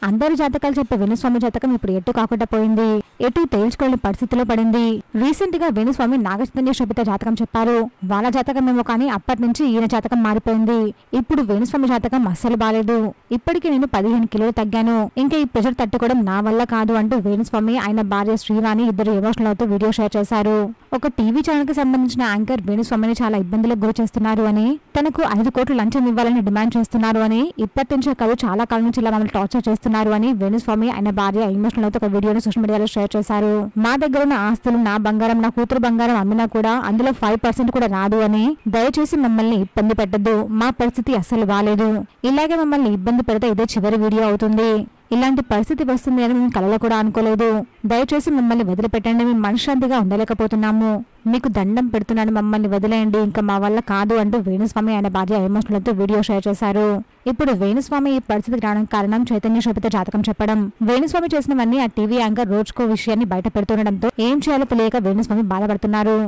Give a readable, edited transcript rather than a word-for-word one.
అందరి జాతకాలు చెప్పే వేణుస్వామి జాతకం ఇప్పుడు ఎటు కాకుండా పోయింది. ఎటు తేల్చుకోలేని పరిస్థితిలో పడింది. రీసెంట్ గా వేణుస్వామి నాగచైతన్య శోభిత జాతకం చెప్పారు. వాళ్ళ జాతకం ఏమో కానీ అప్పటి నుంచి ఈయన జాతకం మారిపోయింది. ఇప్పుడు వేణుస్వామి జాతకం అస్సలు బాలేదు. ఇప్పటికీ నేను 15 కిలోలు తగ్గాను. ఇంకా ఈ ప్రెషర్ తట్టుకోవడం నా వల్ల కాదు అంటూ వేణుస్వామి ఆయన భార్య శ్రీవాణి ఇద్దరు ఎమోషనల్ అవుతూ వీడియో షేర్ చేశారు. ఒక టీవీ ఛానల్ కి సంబంధించిన యాంకర్ వేణుస్వామిని చాలా ఇబ్బందులకు గురి చేస్తున్నారు అని, తనకు 5 కోట్లు లంచం ఇవ్వాలని డిమాండ్ చేస్తున్నారు అని, ఇప్పటి నుంచే కాదు చాలా కాలం నుంచి ఇలా మమ్మల్ని టార్చర్ చేస్తున్నారు అని వేణుస్వామి ఆయన భార్య ఎమోషనల్ అవుతూ ఒక వీడియోని సోషల్ మీడియాలో షేర్ చేశారు. మా దగ్గర ఉన్న ఆస్తులు, నా బంగారం, నా కూతురు బంగారం అమ్మినా కూడా అందులో 5% కూడా రాదు అని, దయచేసి మమ్మల్ని ఇబ్బంది పెట్టద్దు. మా పరిస్థితి అస్సలు బాలేదు. ఇలాగే మమ్మల్ని ఇబ్బంది పెడితే ఇదే చివరి వీడియో అవుతుంది. ఇలాంటి పరిస్థితి వస్తుంది అని మేము కలలో కూడా అనుకోలేదు. దయచేసి మమ్మల్ని వదిలిపెట్టండి. మేము మనశ్శాంతిగా ఉండలేకపోతున్నాము. మీకు దండం పెడుతున్నాను, మమ్మల్ని వదిలేయండి. ఇంకా మా వల్ల కాదు అంటూ వేణుస్వామి ఆయన భార్య ఎమోషనల్తో వీడియో షేర్ చేశారు. ఇప్పుడు వేణుస్వామి ఈ పరిస్థితికి రావడానికి కారణం చైతన్య శోభిత జాతకం చెప్పడం. వేణుస్వామి చేసినవన్నీ ఆ టీవీ యాంకర్ రోజుకో విషయాన్ని బయట పెడుతుండడంతో ఏం చేయాలో తెలియక వేణుస్వామి బాధపడుతున్నారు.